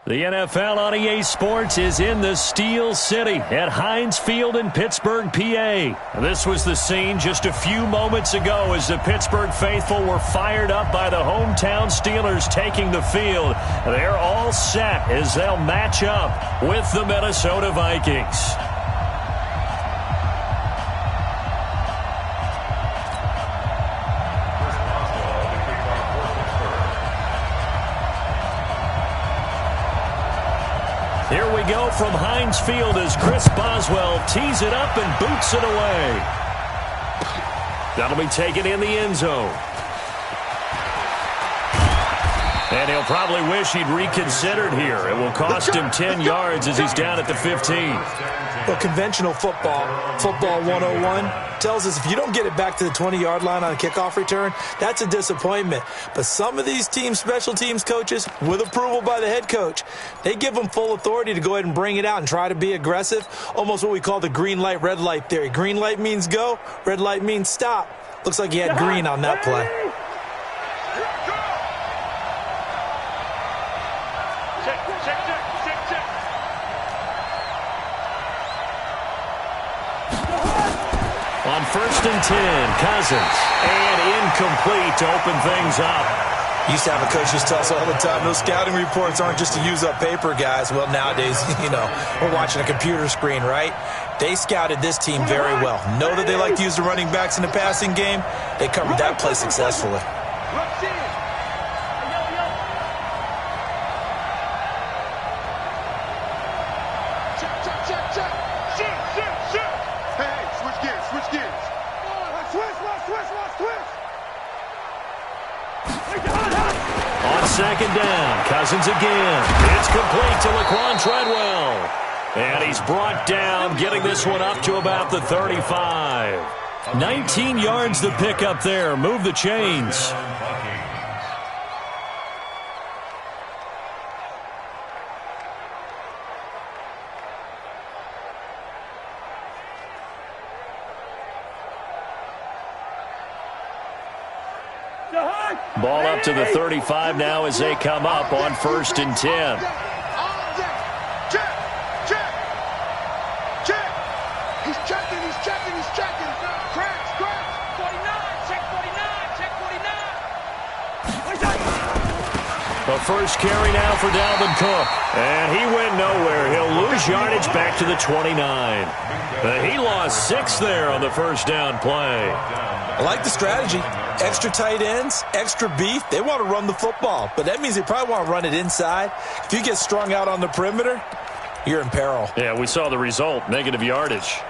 The NFL on EA Sports is in the Steel City at Heinz Field in Pittsburgh, PA. This was the scene just a few moments ago as the Pittsburgh faithful were fired up by the hometown Steelers taking the field. They're all set as they'll match up with the Minnesota Vikings. Here we go from Heinz Field as Chris Boswell tees it up and boots it away. That'll be taken in the end zone. And he'll probably wish he'd reconsidered here. It will cost him 10 yards as he's down at the 15. Well, conventional football 101, tells us if you don't get it back to the 20-yard line on a kickoff return, that's a disappointment. But some of these special teams coaches, with approval by the head coach, they give them full authority to go ahead and bring it out and try to be aggressive, almost what we call the green light, red light theory. Green light means go, red light means stop. Looks like he had green on that play. On 1st and 10, Cousins, and incomplete to open things up. Used to have a coach just tell us all the time, those scouting reports aren't just to use up paper, guys. Well, nowadays, we're watching a computer screen, right? They scouted this team very well. Know that they like to use the running backs in the passing game. They covered that play successfully. Second down, Cousins again. It's complete to Laquan Treadwell. And he's brought down, getting this one up to about the 35. 19 yards to pick up there. Move the chains. Ball up to the 35 now as they come up on 1st and 10. He's checking. Cracks. 49, check 49. The first carry now for Dalvin Cook. And he went nowhere. He'll lose yardage back to the 29. He lost 6 there on the first down play. I like the strategy. Extra tight ends, extra beef. They want to run the football, but that means they probably want to run it inside. If you get strung out on the perimeter, you're in peril. Yeah, we saw the result, negative yardage.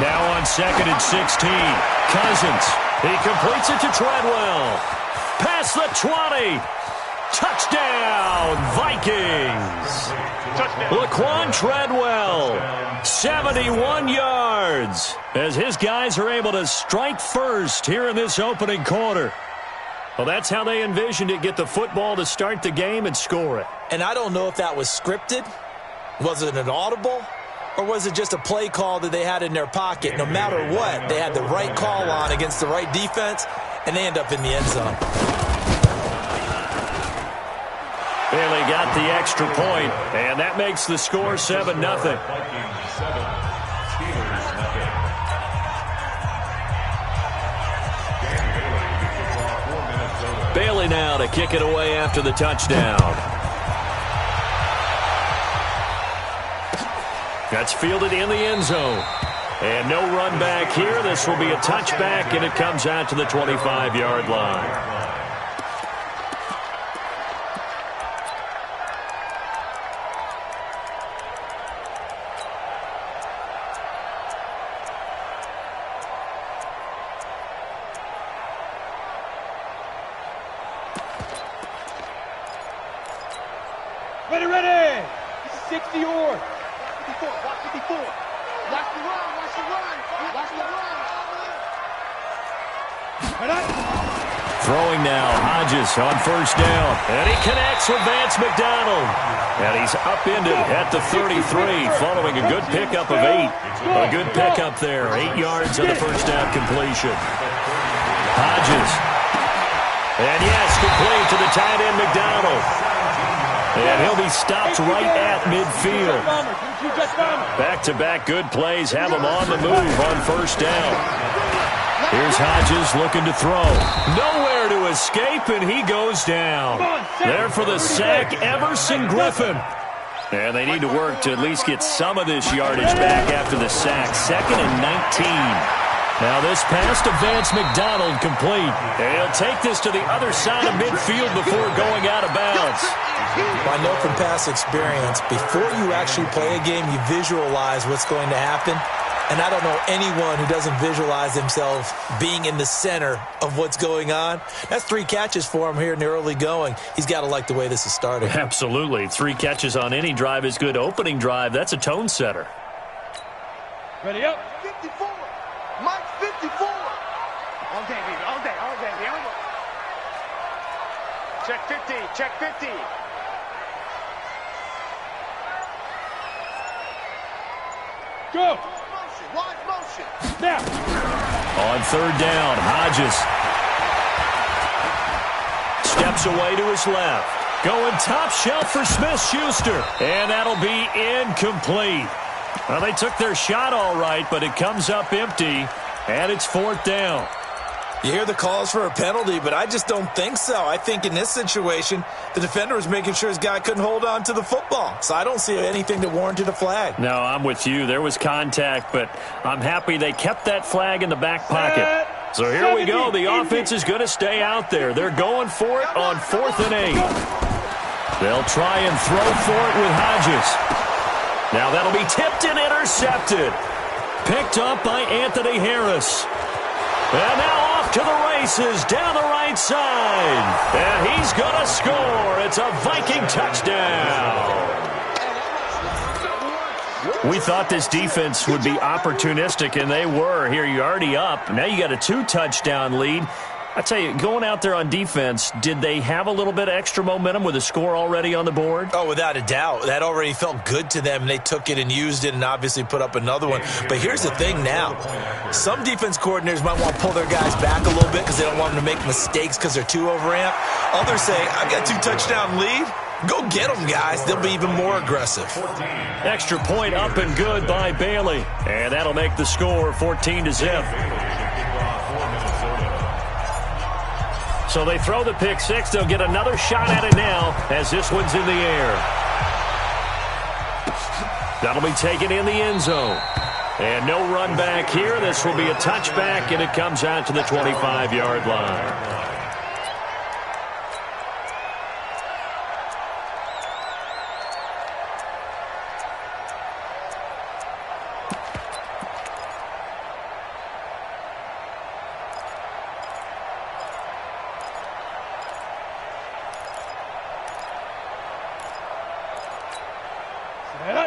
Now on 2nd and 16, Cousins. He completes it to Treadwell. Past the 20. Touchdown, Vikings. Laquan Treadwell, 71 yards, as his guys are able to strike first here in this opening quarter. Well, that's how they envisioned it, get the football to start the game and score it. And I don't know if that was scripted. Was it an audible? Or was it just a play call that they had in their pocket? No matter what, they had the right call on against the right defense, and they end up in the end zone. Bailey got the extra point, and that makes the score 7-0. Bailey now to kick it away after the touchdown. That's fielded in the end zone. And no run back here. This will be a touchback, and it comes out to the 25-yard line. Ready. 60 or. Watch the run. Throwing now, Hodges on first down. And he connects with Vance McDonald. And he's upended at the 33 following a good pickup of 8. A good pickup there. 8 yards on the first down completion. Hodges. And yes, complete to the tight end McDonald. And he'll be stopped right at midfield. Back-to-back good plays have him on the move on first down. Here's Hodges looking to throw. Nowhere to escape, and he goes down. There for the sack, Everson Griffin. And they need to work to at least get some of this yardage back after the sack. 2nd and 19. Now this pass to Vance McDonald complete. And he'll take this to the other side of midfield before going out of bounds. I know from past experience, before you actually play a game, you visualize what's going to happen. And I don't know anyone who doesn't visualize themselves being in the center of what's going on. That's 3 catches for him here in the early going. He's got to like the way this is starting. Absolutely. 3 catches on any drive is good. Opening drive, that's a tone setter. Ready up. 54. Mike 54. All day, baby. All day. All day. Here we go. Check 50. Check 50. Go. Wide motion. Now. On third down, Hodges steps away to his left. Going top shelf for Smith-Schuster. And that'll be incomplete. Well, they took their shot all right, but it comes up empty, and it's 4th down. You hear the calls for a penalty, but I just don't think so. I think in this situation, the defender was making sure his guy couldn't hold on to the football. So I don't see anything that warranted a flag. No, I'm with you. There was contact, but I'm happy they kept that flag in the back pocket. So here we go. The offense is going to stay out there. They're going for it on 4th and 8. They'll try and throw for it with Hodges. Now that'll be tipped and intercepted. Picked up by Anthony Harris. And now off to the races down the right side. And he's going to score. It's a Viking touchdown. We thought this defense would be opportunistic, and they were. Here, you're already up. Now you got a 2-touchdown lead. I tell you, going out there on defense, did they have a little bit of extra momentum with a score already on the board? Oh, without a doubt. That already felt good to them, and they took it and used it and obviously put up another one. But here's the thing now. Some defense coordinators might want to pull their guys back a little bit because they don't want them to make mistakes because they're too overamped. Others say, I've got a 2-touchdown lead. Go get them, guys. They'll be even more aggressive. Extra point up and good by Bailey. And that'll make the score 14-0. So they throw the pick 6. They'll get another shot at it now as this one's in the air. That'll be taken in the end zone. And no run back here. This will be a touchback, and it comes out to the 25-yard line.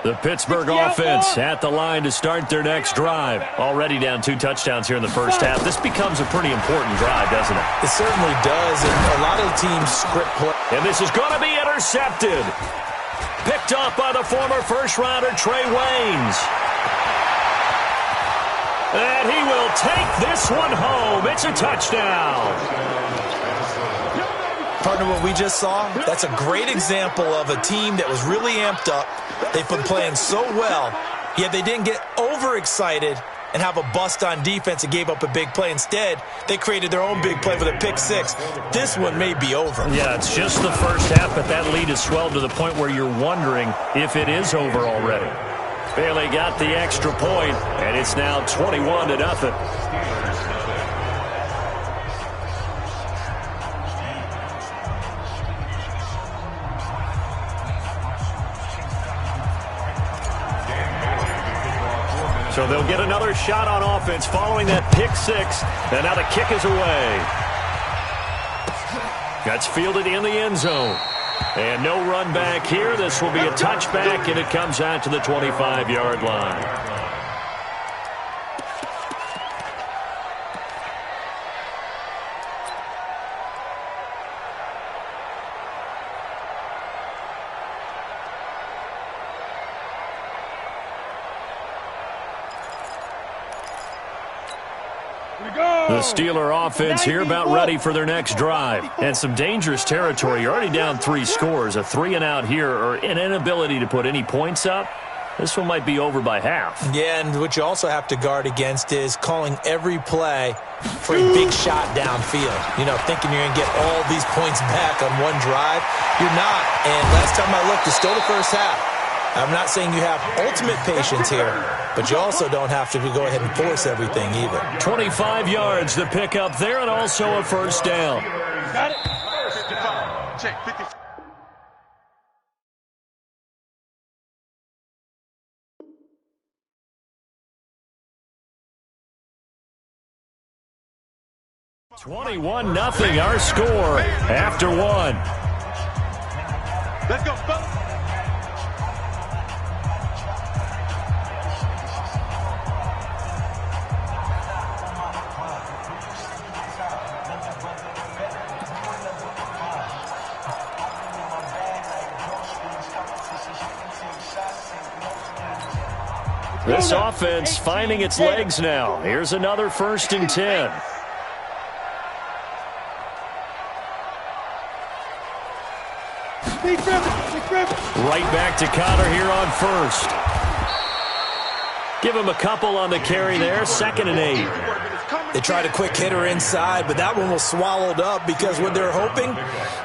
The Pittsburgh offense at the line to start their next drive. Already down 2 touchdowns here in the first half. This becomes a pretty important drive, doesn't it? It certainly does, and a lot of the teams script play. And this is going to be intercepted. Picked off by the former first-rounder Trey Waynes. And he will take this one home. It's a touchdown. Partner, what we just saw, that's a great example of a team that was really amped up. They've been playing so well, yet they didn't get overexcited and have a bust on defense and gave up a big play. Instead, they created their own big play with a pick 6. This one may be over. Yeah, it's just the first half, but that lead has swelled to the point where you're wondering if it is over already. Bailey got the extra point, and it's now 21-0. So they'll get another shot on offense following that pick 6. And now the kick is away. That's fielded in the end zone. And no run back here. This will be a touchback, and it comes out to the 25-yard line. The Steeler offense here about ready for their next drive. And some dangerous territory. You're already down 3 scores. A 3-and-out here or an inability to put any points up. This one might be over by half. Yeah, and what you also have to guard against is calling every play for a big shot downfield. You know, thinking you're going to get all these points back on one drive. You're not. And last time I looked, it's still the first half. I'm not saying you have ultimate patience here, but you also don't have to go ahead and force everything either. 25 yards to pick up there and also a first down. Got it. Check 50. $21-0 our score after one. Let's go, fellas. This offense finding its legs now. Here's another 1st and 10. Right back to Connor here on 1st. Give him a couple on the carry there. 2nd and 8. They tried a quick hitter inside, but that one was swallowed up because what they're hoping,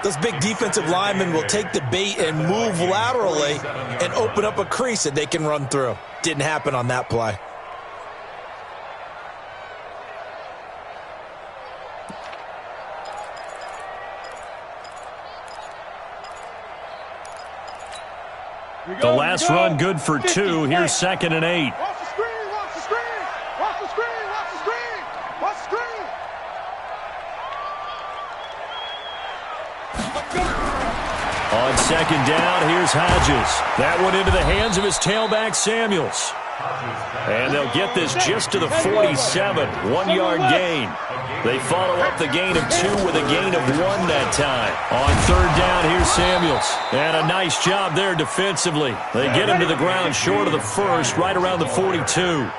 those big defensive linemen will take the bait and move laterally and open up a crease that they can run through. Didn't happen on that play. The last run good for 2. Here's 2nd and 8. Watch the screen, watch the screen. Watch the screen, watch the screen. Watch the screen. On 2nd down, here's Hodges. That one into the hands of his tailback, Samuels. And they'll get this just to the 47. 1-yard gain. They follow up the gain of 2 with a gain of 1 that time. On 3rd down, here's Samuels. And a nice job there defensively. They get him to the ground short of the 1st, right around the 42. Go.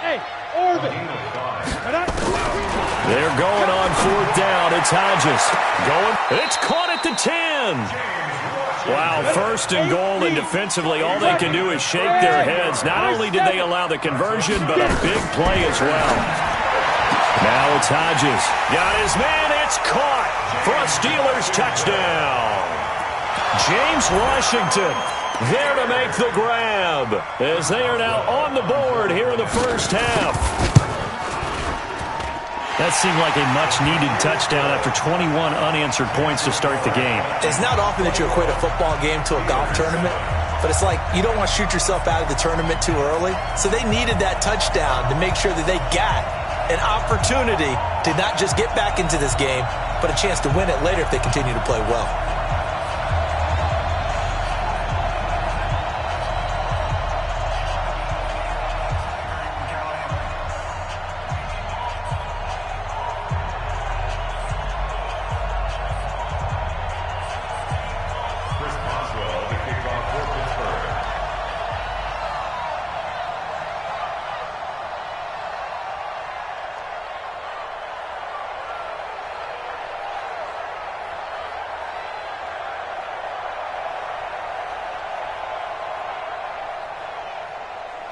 Hey, Orvin. They're going on 4th down. It's Hodges. Going. It's caught at the 10. Wow, 1st and goal, and defensively all they can do is shake their heads. Not only did they allow the conversion, but a big play as well. Now it's Hodges. Got his man. It's caught for a Steelers touchdown. James Washington there to make the grab as they are now on the board here in the first half. That seemed like a much-needed touchdown after 21 unanswered points to start the game. It's not often that you equate a football game to a golf tournament, but it's like you don't want to shoot yourself out of the tournament too early. So they needed that touchdown to make sure that they got an opportunity to not just get back into this game, but a chance to win it later if they continue to play well.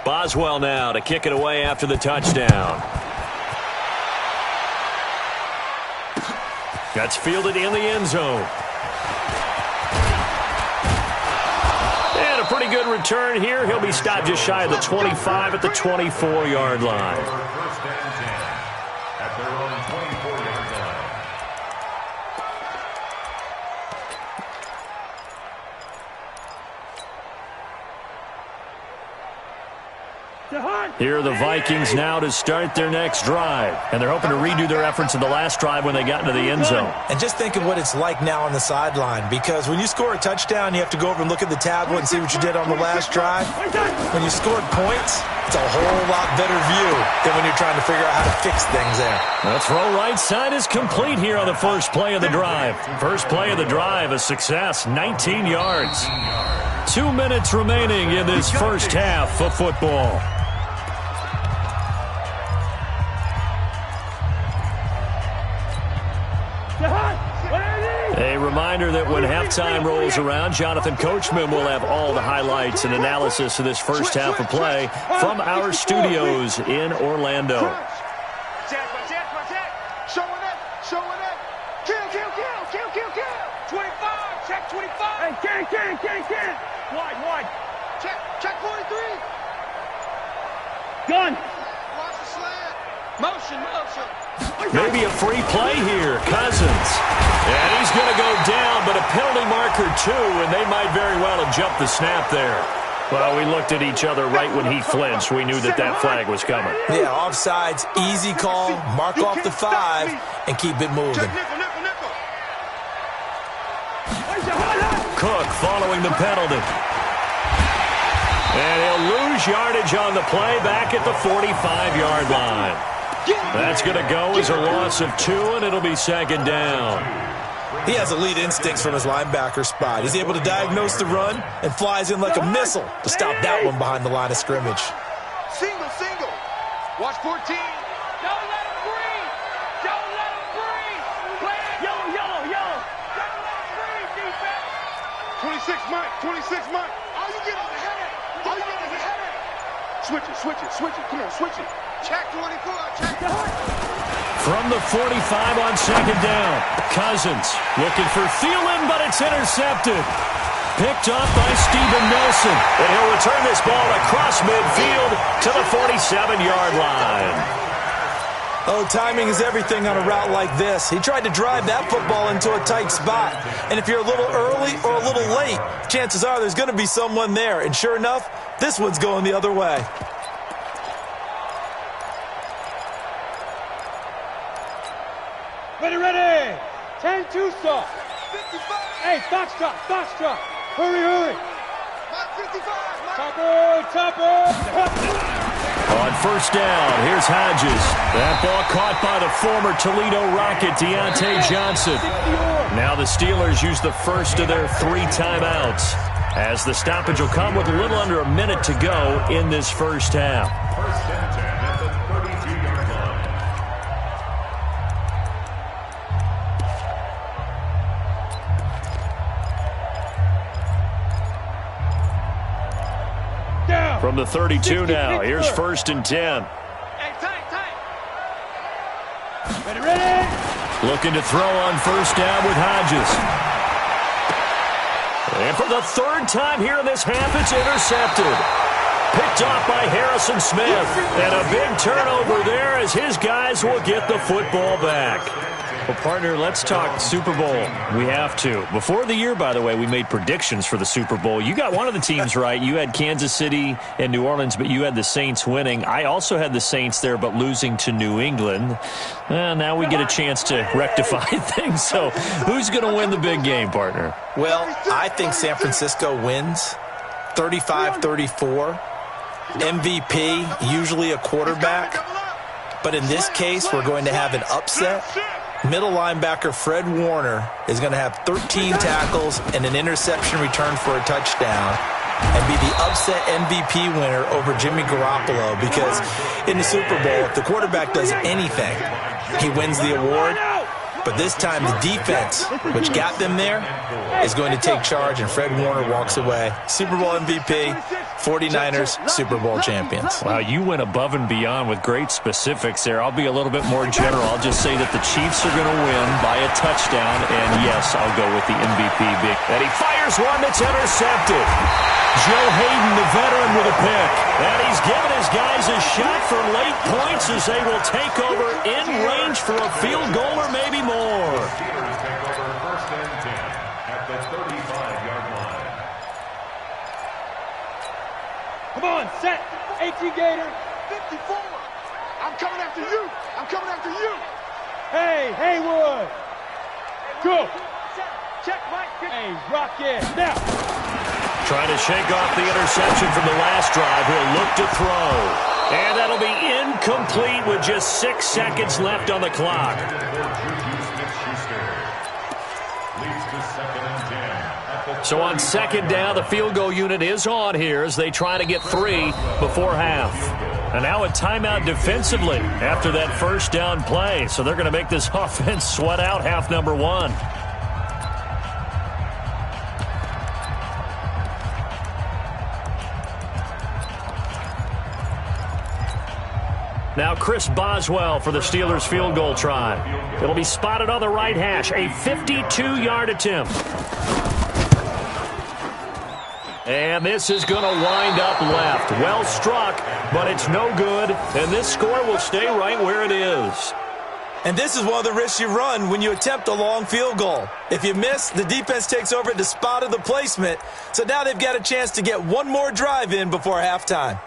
Boswell now to kick it away after the touchdown. That's fielded in the end zone. And a pretty good return here. He'll be stopped just shy of the 25 at the 24-yard line. First and 10 at their own 24-yard line. Here are the Vikings now to start their next drive. And they're hoping to redo their efforts in the last drive when they got into the end zone. And just think of what it's like now on the sideline, because when you score a touchdown, you have to go over and look at the tablet and see what you did on the last drive. When you scored points, it's a whole lot better view than when you're trying to figure out how to fix things there. The throw right side is complete here on the first play of the drive. First play of the drive, a success, 19 yards. 2 minutes remaining in this first half of football. reminder that when halftime rolls around, Jonathan Coachman will have all the highlights and analysis of this first half of play from our studios in Orlando. Check. Showing up. Kill. 25. Check 25. Hey, can. Wide. Check 43. Gun. Watch the slant. Motion. Maybe a free play here. Cousins. And he's going to go down, but a penalty marker too, and they might very well have jumped the snap there. Well, we looked at each other right when he flinched. We knew that flag was coming. Yeah, offsides, easy call, mark off the 5, and keep it moving. Check nickel. Cook following the penalty. And he'll lose yardage on the play back at the 45-yard line. That's going to go as a loss of 2, and it'll be second down. He has elite instincts from his linebacker spot. He's able to diagnose the run and flies in like a missile to stop that one behind the line of scrimmage. Single. Watch 14. Don't let him breathe. Play it. Yellow. Don't let him breathe, defense. 26 Mike. All you get is a headache. Switch it. Come on, switch it. Check 24. From the 45 on second down, Cousins looking for Thielen, but it's intercepted. Picked up by Steven Nelson, and he'll return this ball across midfield to the 47-yard line. Oh, timing is everything on a route like this. He tried to drive that football into a tight spot. And if you're a little early or a little late, chances are there's going to be someone there. And sure enough, this one's going the other way. Ready. 10-2 stop. 55. Hey, Foxtrot. Hurry. Mike 55. Topper. On first down, here's Hodges. That ball caught by the former Toledo Rocket, Deontay Johnson. Now the Steelers use the first of their 3 timeouts, as the stoppage will come with a little under a minute to go in this first half. First and 10 at the 32-yard line. Down. From the 32 now, here's first and 10. Hey, tight. Ready. Looking to throw on first down with Hodges. And for the 3rd time here in this half, it's intercepted. Picked off by Harrison Smith. And a big turnover there as his guys will get the football back. Well, partner, let's talk Super Bowl. We have to. Before the year, by the way, we made predictions for the Super Bowl. You got one of the teams right. You had Kansas City and New Orleans, but you had the Saints winning. I also had the Saints there, but losing to New England. Now we get a chance to rectify things. So who's going to win the big game, partner? Well, I think San Francisco wins 35-34. MVP, usually a quarterback. But in this case, we're going to have an upset. Middle linebacker Fred Warner is going to have 13 tackles and an interception return for a touchdown and be the upset MVP winner over Jimmy Garoppolo, because in the Super Bowl, if the quarterback does anything, he wins the award. But this time, the defense, which got them there, is going to take charge, and Fred Warner walks away. Super Bowl MVP, 49ers Super Bowl champions. Wow, you went above and beyond with great specifics there. I'll be a little bit more general. I'll just say that the Chiefs are going to win by a touchdown, and yes, I'll go with the MVP. And he fires one that's intercepted. Joe Hayden, the veteran, with a pick. And he's given his guys a shot for late points as they will take over in range for a field goal or maybe more. Steelers take over first and 10 at the 35-yard line. Come on, set. AT Gator. 54. I'm coming after you. Hey, Haywood. Go. Check, Mike. Hey, Rocket. Now. Trying to shake off the interception from the last drive. He'll look to throw. And that'll be incomplete with just 6 seconds left on the clock. So on second down, the field goal unit is on here as they try to get 3 before half. And now a timeout defensively after that first down play. So they're going to make this offense sweat out half number 1. Now Chris Boswell for the Steelers field goal try. It'll be spotted on the right hash. A 52-yard attempt. And this is going to wind up left. Well struck, but it's no good. And this score will stay right where it is. And this is one of the risks you run when you attempt a long field goal. If you miss, the defense takes over at the spot of the placement. So now they've got a chance to get one more drive in before halftime.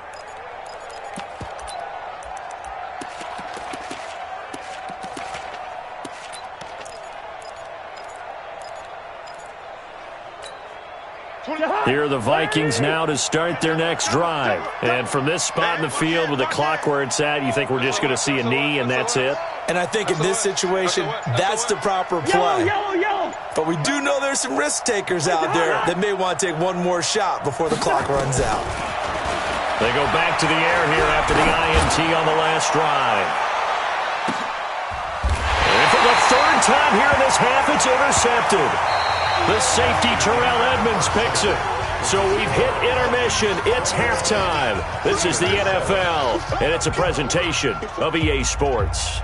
Here are the Vikings now to start their next drive. And from this spot in the field with the clock where it's at, you think we're just going to see a knee and that's it? And I think in this situation, that's the proper play. But we do know there's some risk takers out there that may want to take one more shot before the clock runs out. They go back to the air here after the INT on the last drive. And for the third time here in this half, it's intercepted. The safety, Terrell Edmonds, picks it. So we've hit intermission. It's halftime. This is the NFL, and it's a presentation of EA Sports.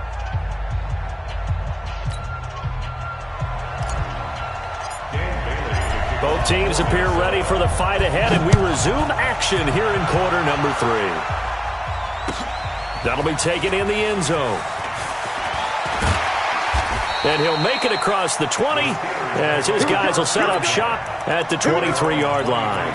Both teams appear ready for the fight ahead, and we resume action here in quarter number 3. That'll be taken in the end zone. And he'll make it across the 20 as his guys will set up shop at the 23-yard line.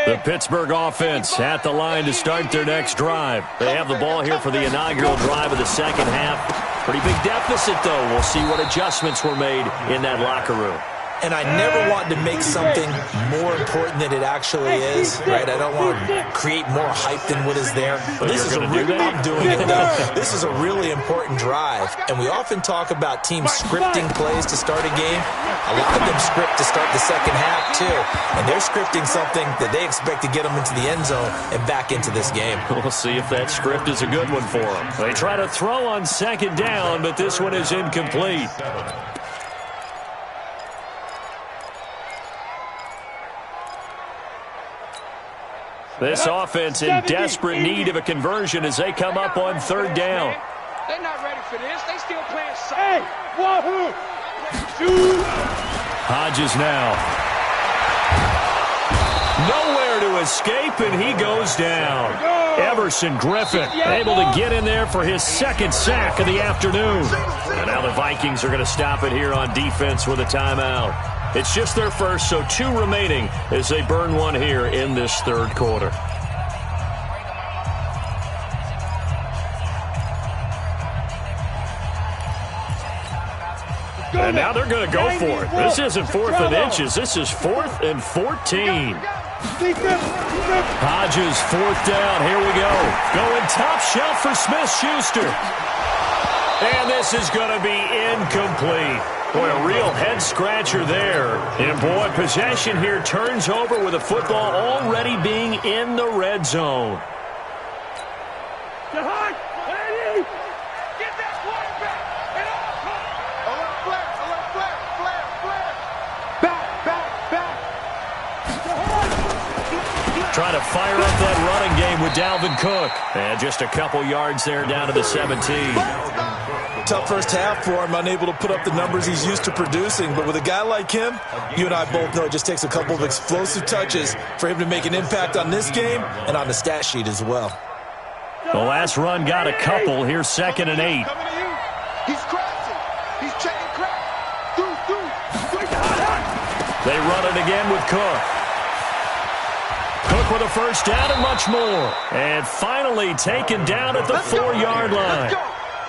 The Pittsburgh offense at the line to start their next drive. They have the ball here for the inaugural drive of the second half. Pretty big deficit, though. We'll see what adjustments were made in that locker room. And I never want to make something more important than it actually is, right? I don't want to create more hype than what is there. But this is I'm doing it, though. This is a really important drive. And we often talk about teams scripting plays to start a game. A lot of them script to start the second half, too. And they're scripting something that they expect to get them into the end zone and back into this game. We'll see if that script is a good one for them. They try to throw on second down, but this one is incomplete. This offense in desperate need of a conversion as they come up on third down. They're not ready for this. They still playing Hey, wahoo! Shoot! Hodges now. Nowhere to escape, and he goes down. Everson Griffin able to get in there for his second sack of the afternoon. And now the Vikings are going to stop it here on defense with a timeout. It's just their first, so 2 remaining as they burn one here in this third quarter. And now they're going to go for it. This isn't 4th and inches. This is 4th and 14. Hodges, 4th down. Here we go. Going top shelf for Smith-Schuster. And this is going to be incomplete. Boy, a real head-scratcher there. And, boy, possession here turns over with the football already being in the red zone. Get high! Hey! Get that quarterback! And Alert flare! Alert flare! Flare! Flare! Back! Trying to fire up that running game with Dalvin Cook. And just a couple yards there down to the 17. Tough first half for him, unable to put up the numbers he's used to producing. But with a guy like him, you and I both know it just takes a couple of explosive touches for him to make an impact on this game and on the stat sheet as well. The last run got a couple. Here's 2nd and 8. Coming to you. He's crashing. He's checking crack. Through. They run it again with Cook. Cook with a first down and much more. And finally taken down at the 4-yard line.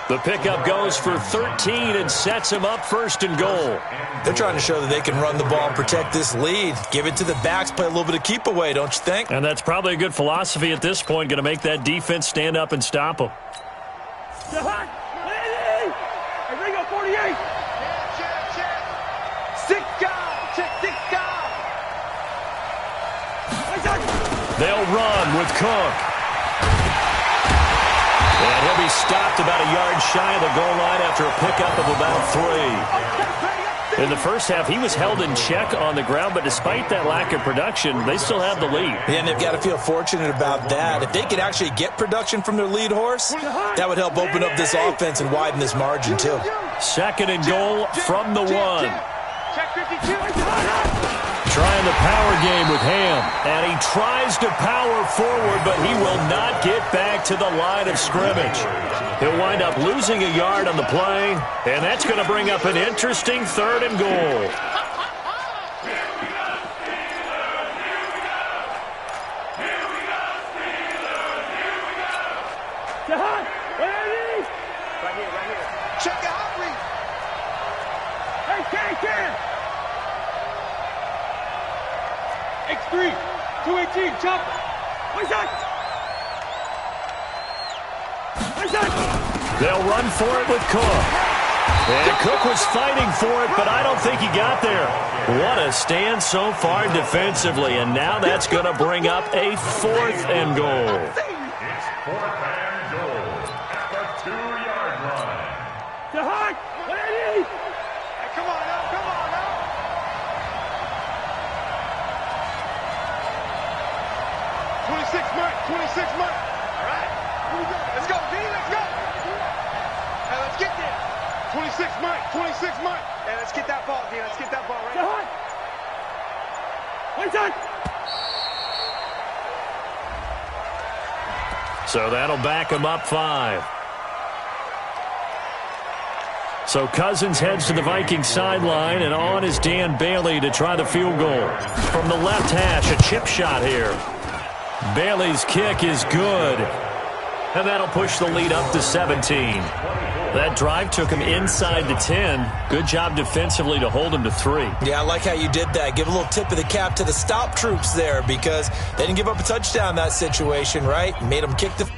The pickup goes for 13 and sets him up 1st and goal. They're trying to show that they can run the ball and protect this lead. Give it to the backs, play a little bit of keep away, don't you think? And that's probably a good philosophy at this point, going to make that defense stand up and stop them. Hey, Ringo, 48! Check. 6 guys! Check 6 guys! They'll run with Cook. to be stopped about a yard shy of the goal line after a pickup of about 3. In the first half, he was held in check on the ground, but despite that lack of production, they still have the lead. Yeah, and they've got to feel fortunate about that. If they could actually get production from their lead horse, that would help open up this offense and widen this margin, too. 2nd and goal from the 1. Check 52. Trying the power game with Ham, and he tries to power forward, but he will not get back to the line of scrimmage. He'll wind up losing a yard on the play, and that's going to bring up an interesting 3rd and goal. Right here. Check the hot read. Hey, Ken. X3, 218, chopper. What's that? They'll run for it with Cook. And Cook was fighting for it, but I don't think he got there. What a stand so far defensively, and now that's going to bring up a 4th and goal. It's 4th and goal at the 2-yard line. To hot. Ready? Hey, come on now. 26 Mike. All right. Here we go. Let's go, D. Let's go. Hey, let's get there. 26 Mike. Hey, let's get that ball, D. Let's get that ball right To now. hot. What's that? So that'll back him up 5. So Cousins heads to the Vikings sideline, and on is Dan Bailey to try the field goal. From the left hash, a chip shot here. Bailey's kick is good, and that'll push the lead up to 17. That drive took him inside the 10. Good job defensively to hold him to 3. Yeah, I like how you did that. Give a little tip of the cap to the stop troops there because they didn't give up a touchdown in that situation, right? Made them kick the